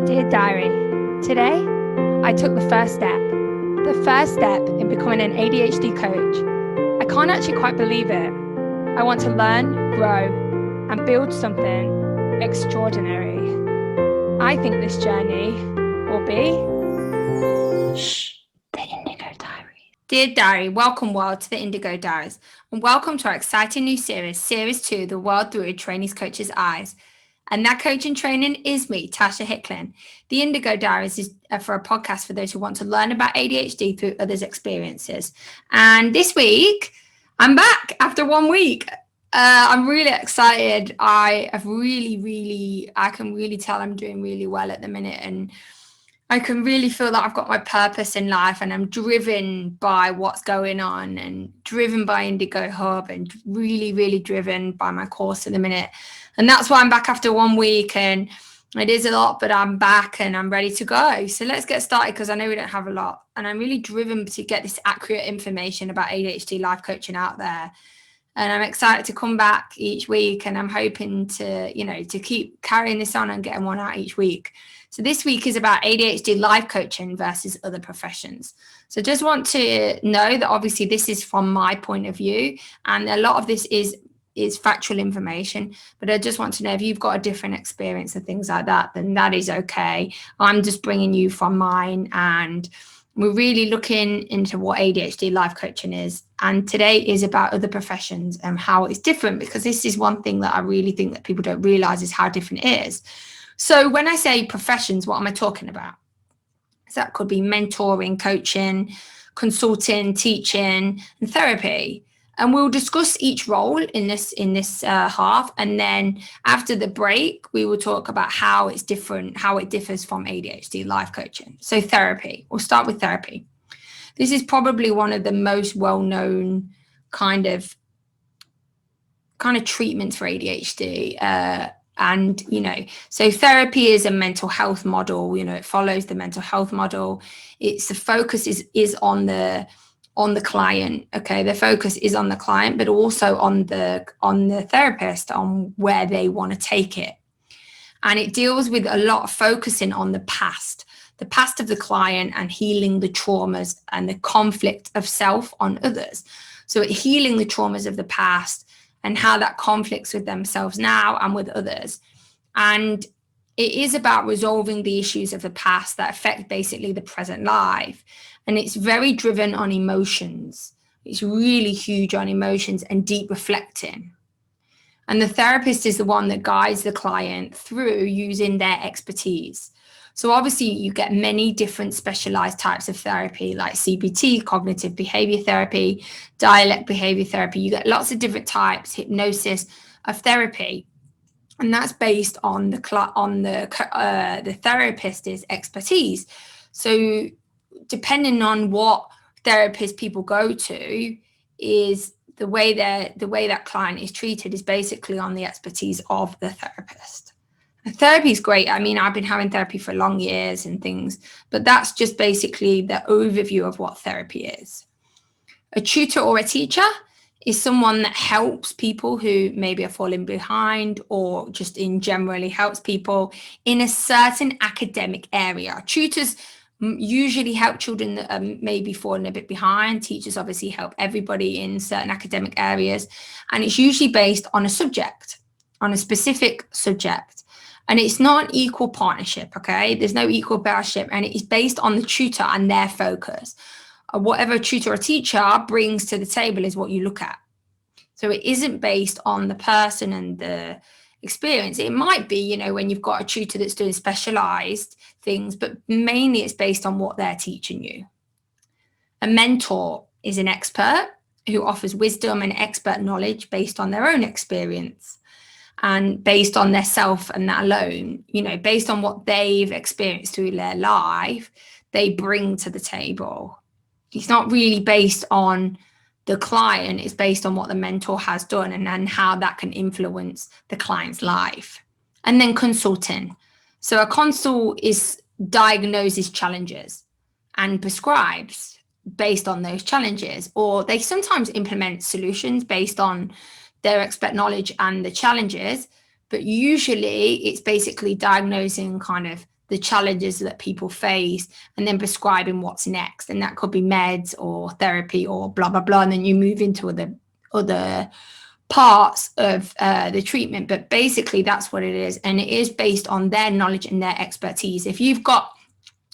Dear Diary, today I took the first step in becoming an ADHD coach. I can't actually quite believe it. I want to learn, grow, and build something extraordinary. I think this journey will be the Indigo Diaries. Dear Diary, welcome world to the Indigo Diaries, and welcome to our exciting new series, Series 2, The World Through a Trainee's Coach's Eyes. And that coaching training is me, Tasha Hickling. The Indigo Diaries is for a podcast for those who want to learn about ADHD through others' experiences. And this week, I'm back after 1 week. I'm really excited. I can really tell I'm doing really well at the minute. And I can really feel that I've got my purpose in life, and I'm driven by what's going on and driven by Indigo Hub and really, really driven by my course at the minute. And that's why I'm back after 1 week, and it is a lot, but I'm back and I'm ready to go. So let's get started, because I know we don't have a lot, and I'm really driven to get this accurate information about ADHD life coaching out there. And I'm excited to come back each week, and I'm hoping to keep carrying this on and getting one out each week. So this week is about ADHD life coaching versus other professions. So just want to know that obviously this is from my point of view, and a lot of this is factual information, but I just want to know if you've got a different experience and things like that, then that is okay. I'm just bringing you from mine, and we're really looking into what ADHD life coaching is. And today is about other professions and how it's different, because this is one thing that I really think that people don't realize is how different it is. So when I say professions, what am I talking about? So that could be mentoring, coaching, consulting, teaching, and therapy. And we'll discuss each role in this half. And then after the break, we will talk about how it's different, how it differs from ADHD life coaching. So therapy, we'll start with therapy. This is probably one of the most well-known kind of treatments for ADHD. So therapy is a mental health model. It follows the mental health model. The focus is on the client. Okay, the focus is on the client, but also on the therapist, on where they want to take it. And it deals with a lot of focusing on the past of the client, and healing the traumas and the conflict of self on others. So healing the traumas of the past and how that conflicts with themselves now and with others. And it is about resolving the issues of the past that affect basically the present life. And it's very driven on emotions. It's really huge on emotions and deep reflecting. And the therapist is the one that guides the client through using their expertise. So obviously you get many different specialized types of therapy, like CBT, cognitive behavior therapy, dialect behavior therapy. You get lots of different types, hypnosis of therapy. And that's based on the therapist's expertise. So depending on what therapist people go to, is the way that client is treated is basically on the expertise of the therapist. And therapy is great. I mean, I've been having therapy for long years and things, but that's just basically the overview of what therapy is. A tutor or a teacher is someone that helps people who maybe are falling behind, or just in generally helps people in a certain academic area. Tutors usually help children that are maybe falling a bit behind. Teachers obviously help everybody in certain academic areas. And it's usually based on a subject, on a specific subject. And it's not an equal partnership, okay? There's no equal partnership, and it is based on the tutor and their focus. Whatever a tutor or teacher brings to the table is what you look at. So it isn't based on the person and the experience. It might be, when you've got a tutor that's doing specialized things, but mainly it's based on what they're teaching you. A mentor is an expert who offers wisdom and expert knowledge based on their own experience and based on their self, and that alone, based on what they've experienced through their life, they bring to the table. It's not really based on the client, it's based on what the mentor has done and then how that can influence the client's life. And then consulting. So a consult diagnoses challenges and prescribes based on those challenges, or they sometimes implement solutions based on their expert knowledge and the challenges, but usually it's basically diagnosing kind of the challenges that people face, and then prescribing what's next. And that could be meds or therapy or blah, blah, blah. And then you move into other parts of the treatment. But basically, that's what it is. And it is based on their knowledge and their expertise. If you've got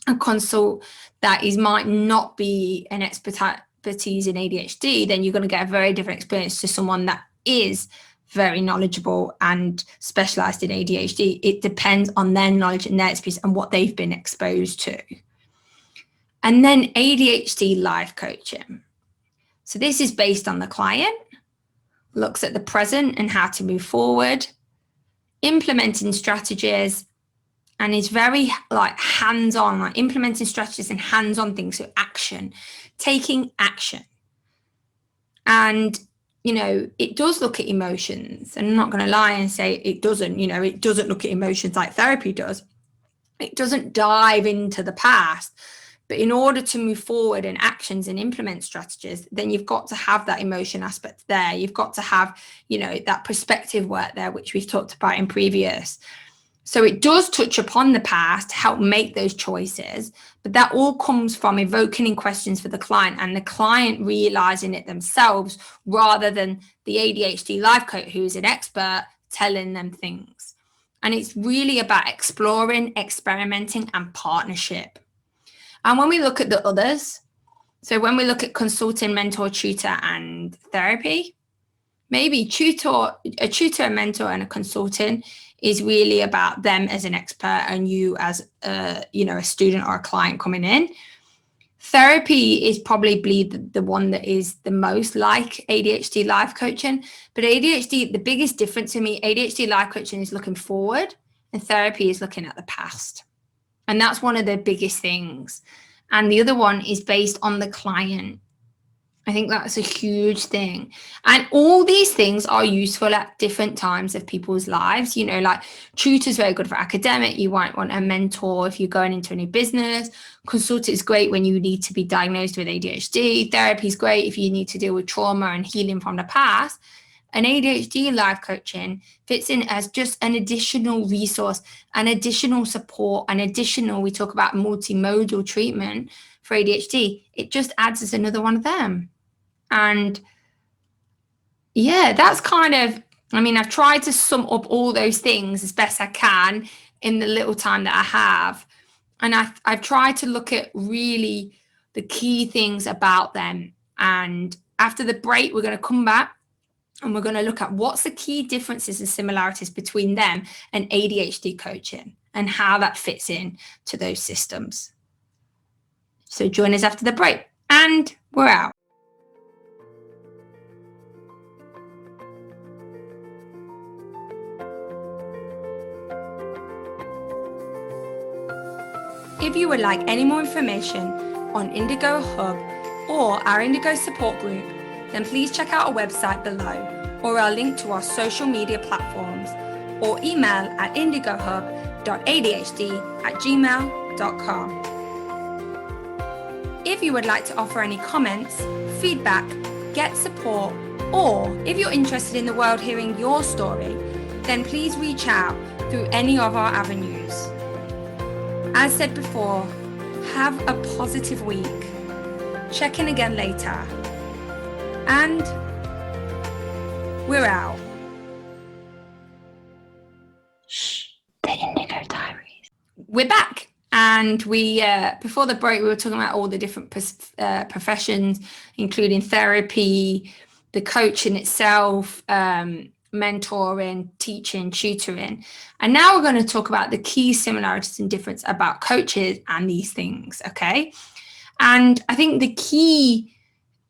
a consult that might not be an expertise in ADHD, then you're going to get a very different experience to someone that is very knowledgeable and specialised in ADHD. It depends on their knowledge and their experience and what they've been exposed to. And then ADHD Life Coaching. So this is based on the client, looks at the present and how to move forward, implementing strategies, and is very like hands-on, like implementing strategies and hands-on things. So action, taking action. And, you know, it does look at emotions. And I'm not going to lie and say it doesn't, you know, it doesn't look at emotions like therapy does. It doesn't dive into the past. But in order to move forward in actions and implement strategies, then you've got to have that emotion aspect there. You've got to have, you know, that perspective work there, which we've talked about in previous. So it does touch upon the past, help make those choices, but that all comes from evoking questions for the client and the client realizing it themselves rather than the ADHD life coach who's an expert telling them things. And it's really about exploring, experimenting, and partnership. And when we look at the others, so when we look at consulting, mentor, tutor, and therapy, maybe a tutor, a mentor, and a consultant is really about them as an expert and you as a student or a client coming in. Therapy is probably the one that is the most like ADHD life coaching, but ADHD, the biggest difference to me, ADHD life coaching is looking forward and therapy is looking at the past. And that's one of the biggest things. And the other one is based on the client. I think that's a huge thing. And all these things are useful at different times of people's lives. You know, like tutor's very good for academic. You might want a mentor if you're going into a new business. Consultant is great when you need to be diagnosed with ADHD. Therapy is great if you need to deal with trauma and healing from the past. And ADHD life coaching fits in as just an additional resource, an additional support, an additional, we talk about multimodal treatment for ADHD. It just adds as another one of them. And yeah, that's kind of, I mean, I've tried to sum up all those things as best I can in the little time that I have. And I've tried to look at really the key things about them. And after the break, we're going to come back and we're going to look at what's the key differences and similarities between them and ADHD coaching and how that fits in to those systems. So join us after the break and we're out. If you would like any more information on Indigo Hub or our Indigo support group, then please check out our website below or our link to our social media platforms or email at indigohub.adhd@gmail.com. If you would like to offer any comments, feedback, get support, or if you're interested in the world hearing your story, then please reach out through any of our avenues. As said before, have a positive week. Check in again later. And we're out. Shh, the Indigo Diaries. We're back. And we, before the break, we were talking about all the different professions, including therapy, the coaching itself, mentoring, teaching, tutoring. And now we're going to talk about the key similarities and difference about coaches and these things, okay? And I think the key,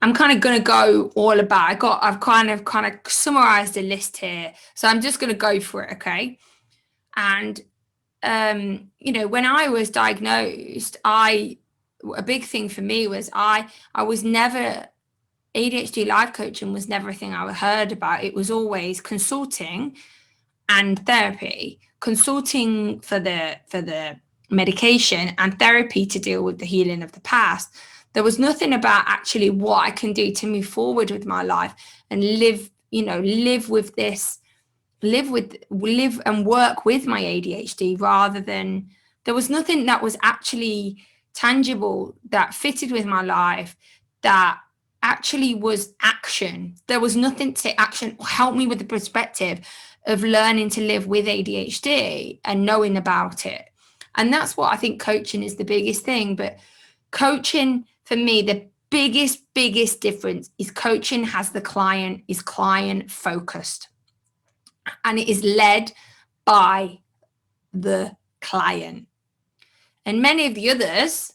I'm kind of going to go all about, I've kind of summarized a list here. So I'm just going to go for it, okay? And, when I was diagnosed, a big thing for me was I was never, ADHD life coaching was never a thing I heard about. It was always consulting and therapy, consulting for the medication and therapy to deal with the healing of the past. There was nothing about actually what I can do to move forward with my life and live and work with my ADHD rather than There was nothing that was actually tangible that fitted with my life that actually was action. There was nothing to say action help me with the perspective of learning to live with ADHD and knowing about it. And that's what I think coaching is the biggest thing. But coaching for me, the biggest difference is coaching has is client focused, and it is led by the client. And many of the others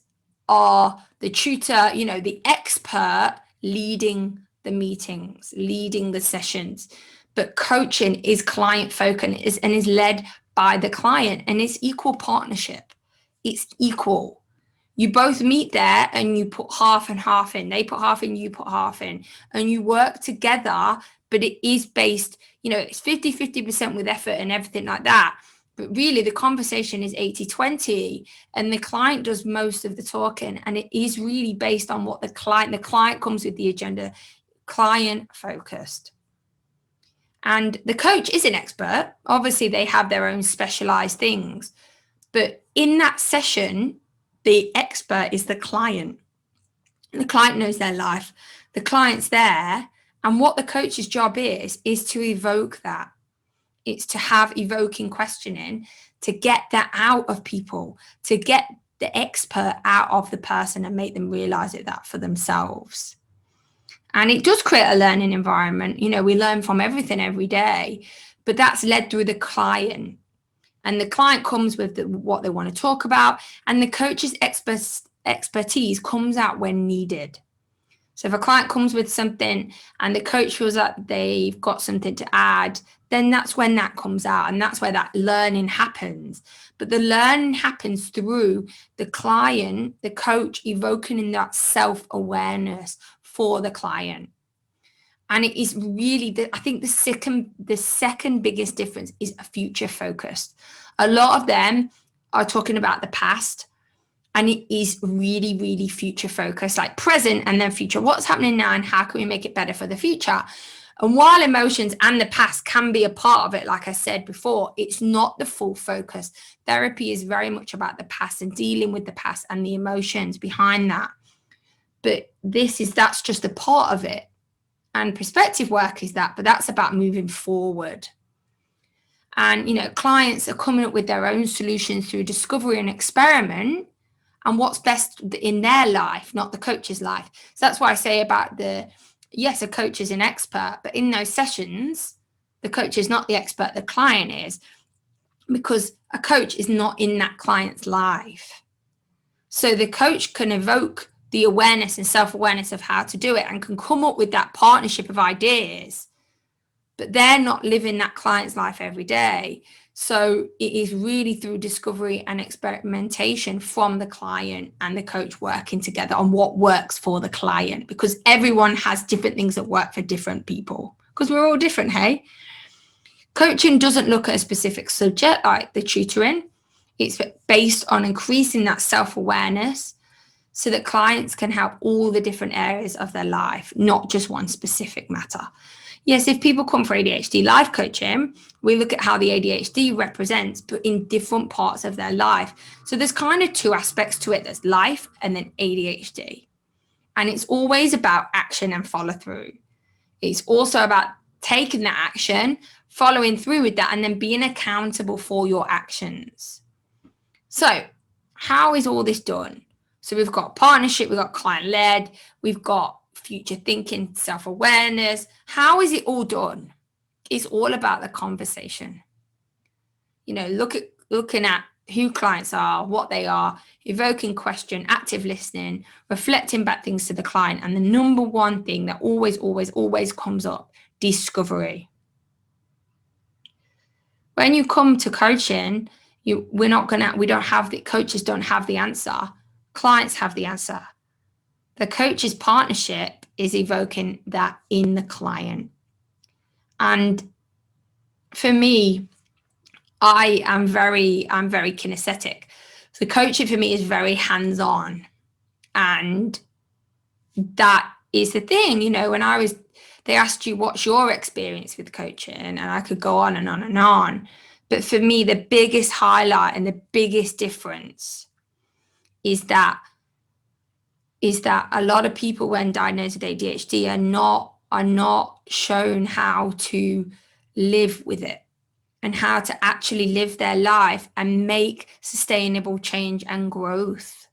are the tutor, the expert leading the meetings, leading the sessions. But coaching is client focused and is led by the client, and it's equal partnership. It's equal. You both meet there and you put half and half in. They put half in, you put half in, and you work together. But it is based, it's 50% with effort and everything like that. But really, the conversation is 80-20, and the client does most of the talking. And it is really based on what the client comes with the agenda, client focused. And the coach is an expert. Obviously, they have their own specialized things. But in that session, the expert is the client. The client knows their life. The client's there. And what the coach's job is to evoke that. It's to have evoking questioning, to get that out of people, to get the expert out of the person and make them realize that for themselves. And it does create a learning environment. We learn from everything every day, but that's led through the client. And the client comes with what they want to talk about, and the coach's expertise comes out when needed. So if a client comes with something and the coach feels like they've got something to add, then that's when that comes out, and that's where that learning happens. But the learning happens through the client, the coach evoking in that self-awareness for the client. And it is really, I think the second biggest difference is a future focused. A lot of them are talking about the past, and it is really, really future focused, like present and then future. What's happening now and how can we make it better for the future? And while emotions and the past can be a part of it, like I said before, it's not the full focus. Therapy is very much about the past and dealing with the past and the emotions behind that. But that's just a part of it. And perspective work is that, but that's about moving forward. And, clients are coming up with their own solutions through discovery and experiment and what's best in their life, not the coach's life. So that's why I say about yes, a coach is an expert, but in those sessions, the coach is not the expert, the client is, because a coach is not in that client's life. So the coach can evoke the awareness and self-awareness of how to do it and can come up with that partnership of ideas, but they're not living that client's life every day. So it is really through discovery and experimentation from the client and the coach working together on what works for the client, because everyone has different things that work for different people, because we're all different, hey? Coaching doesn't look at a specific subject like the tutoring. It's based on increasing that self-awareness so that clients can help all the different areas of their life, not just one specific matter. Yes, if people come for ADHD life coaching, we look at how the ADHD represents, but in different parts of their life. So there's kind of two aspects to it. There's life and then ADHD. And it's always about action and follow through. It's also about taking that action, following through with that, and then being accountable for your actions. So how is all this done? So we've got partnership, we've got client-led, we've got future thinking, self-awareness. How is it all done? It's all about the conversation. Looking at who clients are, what they are, evoking question, active listening, reflecting back things to the client. And the number one thing that always comes up, discovery. When you come to coaching, coaches don't have the answer. Clients have the answer. The coach's partnership is evoking that in the client. And for me, I'm very kinesthetic. So coaching for me is very hands-on. And that is the thing, they asked you, what's your experience with coaching? And I could go on and on and on. But for me, the biggest highlight and the biggest difference is that a lot of people when diagnosed with ADHD are not shown how to live with it and how to actually live their life and make sustainable change and growth.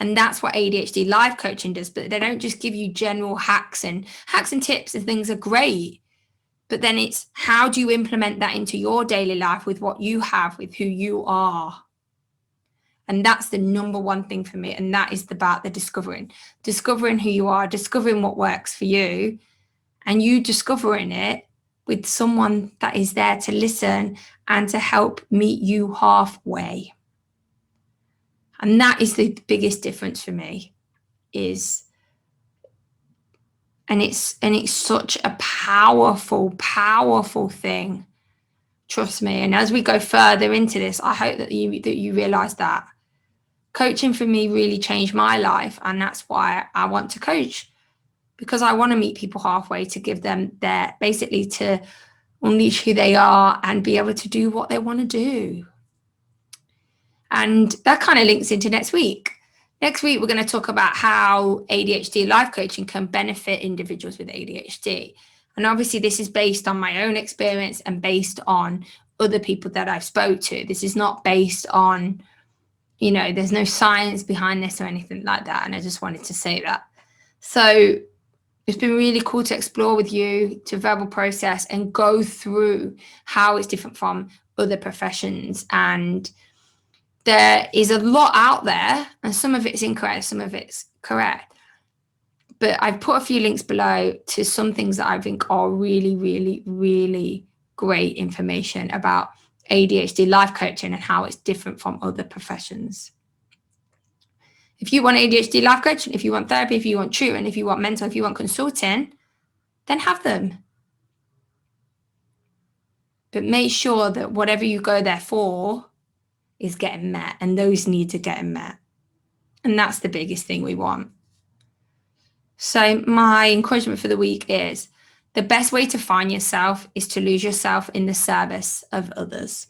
And that's what ADHD Life Coaching does. But they don't just give you general hacks and tips, and things are great. But then it's how do you implement that into your daily life with what you have, with who you are? And that's the number one thing for me. And that is about the discovering who you are, discovering what works for you, and you discovering it with someone that is there to listen and to help meet you halfway. And that is the biggest difference for me and it's such a powerful thing. Trust me. And as we go further into this, I hope that you realize that coaching for me really changed my life. And that's why I want to coach, because I want to meet people halfway, to give them basically to unleash who they are and be able to do what they want to do. And that kind of links into next week. Next week, we're going to talk about how ADHD life coaching can benefit individuals with ADHD. And obviously, this is based on my own experience and based on other people that I've spoke to. This is not based on, there's no science behind this or anything like that. And I just wanted to say that. So it's been really cool to explore with you, to verbal process and go through how it's different from other professions. And there is a lot out there, and some of it's incorrect, some of it's correct. But I've put a few links below to some things that I think are really, really, really great information about ADHD life coaching and how it's different from other professions. If you want ADHD life coaching, if you want therapy, if you want tutoring, if you want mental, if you want consulting, then have them. But make sure that whatever you go there for is getting met, and those needs are getting met. And that's the biggest thing we want. So my encouragement for the week is the best way to find yourself is to lose yourself in the service of others.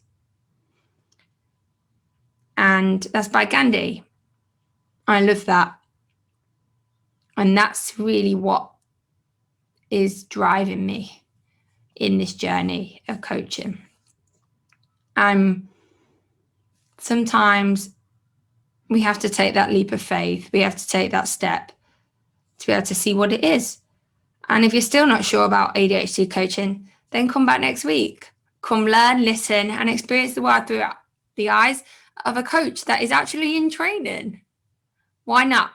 And that's by Gandhi. I love that. And that's really what is driving me in this journey of coaching. Sometimes we have to take that leap of faith. We have to take that step to be able to see what it is. And if you're still not sure about ADHD coaching, then come back next week. Come learn, listen, and experience the world through the eyes of a coach that is actually in training. Why not?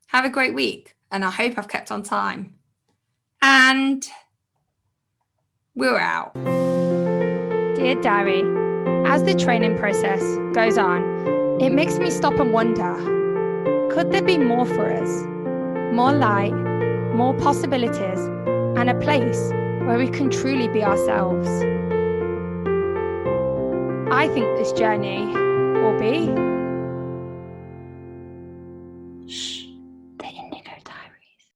Have a great week. And I hope I've kept on time. And we're out. Dear Diary, as the training process goes on, it makes me stop and wonder, could there be more for us? More light, more possibilities, and a place where we can truly be ourselves. I think this journey will be